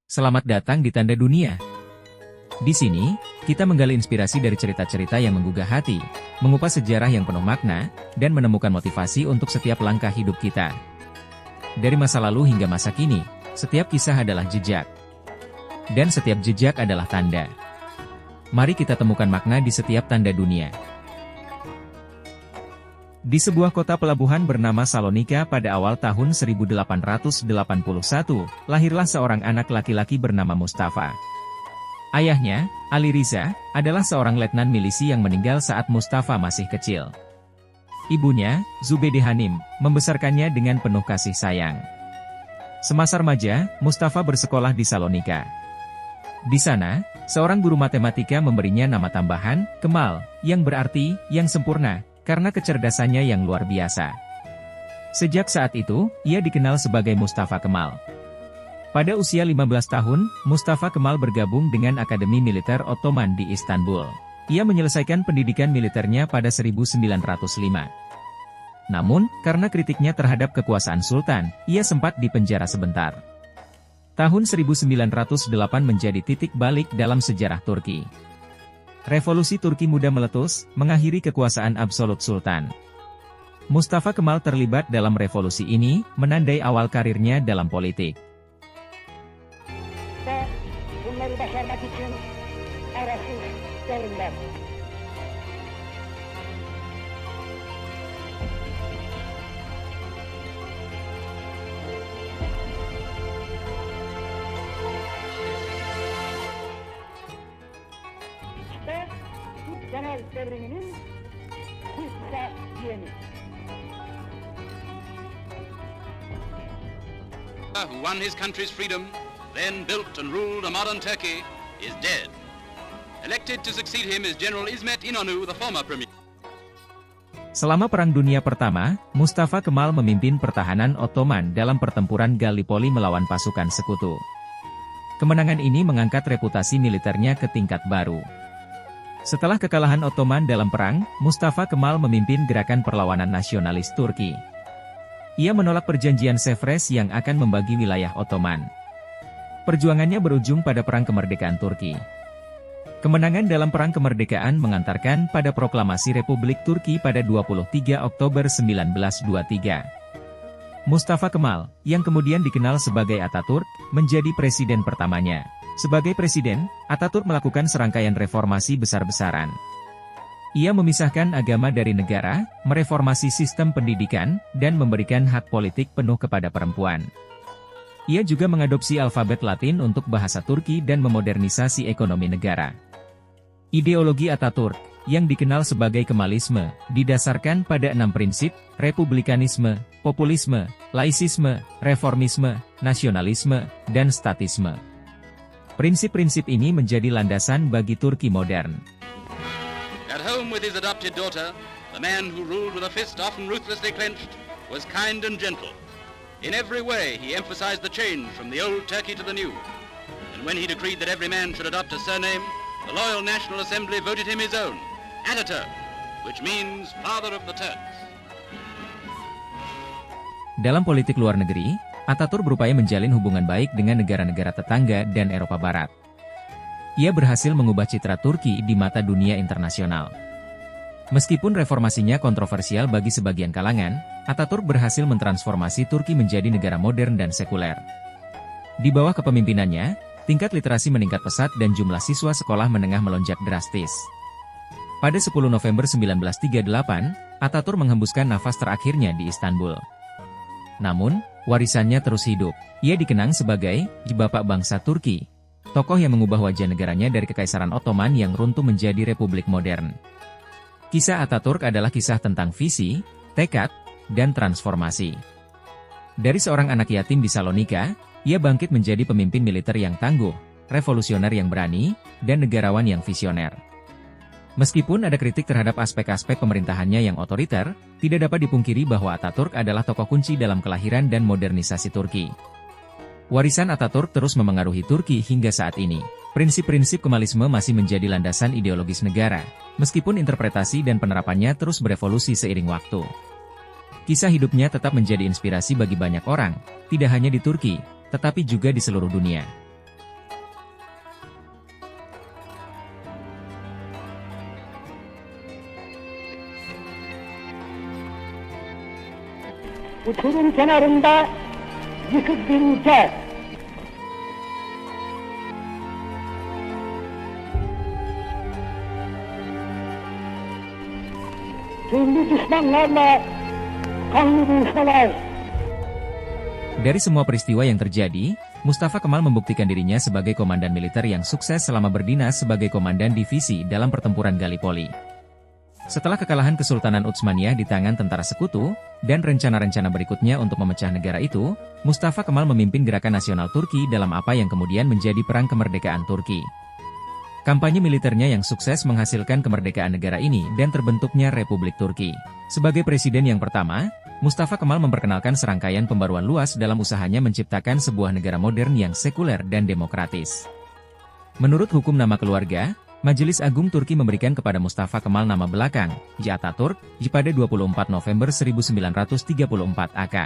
Selamat datang di Tanda Dunia. Di sini, kita menggali inspirasi dari cerita-cerita yang menggugah hati, mengupas sejarah yang penuh makna, dan menemukan motivasi untuk setiap langkah hidup kita. Dari masa lalu hingga masa kini, setiap kisah adalah jejak. Dan setiap jejak adalah tanda. Mari kita temukan makna di setiap tanda dunia. Di sebuah kota pelabuhan bernama Salonika pada awal tahun 1881, lahirlah seorang anak laki-laki bernama Mustafa. Ayahnya, Ali Riza, adalah seorang letnan milisi yang meninggal saat Mustafa masih kecil. Ibunya, Zubede Hanim, membesarkannya dengan penuh kasih sayang. Semasa remaja, Mustafa bersekolah di Salonika. Di sana, seorang guru matematika memberinya nama tambahan, Kemal, yang berarti, yang sempurna, karena kecerdasannya yang luar biasa. Sejak saat itu, ia dikenal sebagai Mustafa Kemal. Pada usia 15 tahun, Mustafa Kemal bergabung dengan Akademi Militer Ottoman di Istanbul. Ia menyelesaikan pendidikan militernya pada 1905. Namun, karena kritiknya terhadap kekuasaan Sultan, ia sempat dipenjara sebentar. Tahun 1908 menjadi titik balik dalam sejarah Turki. Revolusi Turki muda meletus, mengakhiri kekuasaan absolut Sultan. Mustafa Kemal terlibat dalam revolusi ini, menandai awal karirnya dalam politik. Bunları başarmak için arasız devrimler. İşte Türk genel devriminin bu kısa diyeni. Who won his country's freedom, then built and ruled a modern Turkey, is dead. Elected to succeed him is General İsmet İnönü, the former premier. Selama Perang Dunia Pertama, Mustafa Kemal memimpin pertahanan Ottoman dalam pertempuran Gallipoli melawan pasukan sekutu. Kemenangan ini mengangkat reputasi militernya ke tingkat baru. Setelah kekalahan Ottoman dalam perang, Mustafa Kemal memimpin gerakan perlawanan nasionalis Turki. Ia menolak perjanjian Sevres yang akan membagi wilayah Ottoman. Perjuangannya berujung pada Perang Kemerdekaan Turki. Kemenangan dalam Perang Kemerdekaan mengantarkan pada Proklamasi Republik Turki pada 23 Oktober 1923. Mustafa Kemal, yang kemudian dikenal sebagai Atatürk, menjadi presiden pertamanya. Sebagai presiden, Atatürk melakukan serangkaian reformasi besar-besaran. Ia memisahkan agama dari negara, mereformasi sistem pendidikan, dan memberikan hak politik penuh kepada perempuan. Ia juga mengadopsi alfabet Latin untuk bahasa Turki dan memodernisasi ekonomi negara. Ideologi Atatürk, yang dikenal sebagai Kemalisme, didasarkan pada 6 prinsip: republikanisme, populisme, laisisme, reformisme, nasionalisme, dan statisme. Prinsip-prinsip ini menjadi landasan bagi Turki modern. At home with his adopted daughter, the man who ruled with a fist often ruthlessly clenched was kind and gentle. In every way, he emphasized the change from the old Turkey to the new. And when he decreed that every man should adopt a surname, the loyal National Assembly voted him his own, Ataturk, which means father of the Turks. Dalam politik luar negeri, Atatürk berupaya menjalin hubungan baik dengan negara-negara tetangga dan Eropa Barat. Ia berhasil mengubah citra Turki di mata dunia internasional. Meskipun reformasinya kontroversial bagi sebagian kalangan, Atatürk berhasil mentransformasi Turki menjadi negara modern dan sekuler. Di bawah kepemimpinannya, tingkat literasi meningkat pesat dan jumlah siswa sekolah menengah melonjak drastis. Pada 10 November 1938, Atatürk menghembuskan nafas terakhirnya di Istanbul. Namun, warisannya terus hidup. Ia dikenang sebagai Bapak Bangsa Turki, tokoh yang mengubah wajah negaranya dari Kekaisaran Ottoman yang runtuh menjadi republik modern. Kisah Atatürk adalah kisah tentang visi, tekad, dan transformasi. Dari seorang anak yatim di Salonika, ia bangkit menjadi pemimpin militer yang tangguh, revolusioner yang berani, dan negarawan yang visioner. Meskipun ada kritik terhadap aspek-aspek pemerintahannya yang otoriter, tidak dapat dipungkiri bahwa Atatürk adalah tokoh kunci dalam kelahiran dan modernisasi Turki. Warisan Atatürk terus memengaruhi Turki hingga saat ini. Prinsip-prinsip Kemalisme masih menjadi landasan ideologis negara, meskipun interpretasi dan penerapannya terus berevolusi seiring waktu. Kisah hidupnya tetap menjadi inspirasi bagi banyak orang, tidak hanya di Turki, tetapi juga di seluruh dunia. uçurum kenarında yıkık bir ülke. Türlü düşmanlarla kanlı buluşmalar. Dari semua peristiwa yang terjadi, Mustafa Kemal membuktikan dirinya sebagai komandan militer yang sukses selama berdinas sebagai komandan divisi dalam pertempuran Gallipoli. Setelah kekalahan Kesultanan Utsmaniyah di tangan tentara sekutu, dan rencana-rencana berikutnya untuk memecah negara itu, Mustafa Kemal memimpin Gerakan Nasional Turki dalam apa yang kemudian menjadi Perang Kemerdekaan Turki. Kampanye militernya yang sukses menghasilkan kemerdekaan negara ini dan terbentuknya Republik Turki. Sebagai presiden yang pertama, Mustafa Kemal memperkenalkan serangkaian pembaruan luas dalam usahanya menciptakan sebuah negara modern yang sekuler dan demokratis. Menurut hukum nama keluarga, Majelis Agung Turki memberikan kepada Mustafa Kemal nama belakang, J. Atatürk, pada 24 November 1934 AK.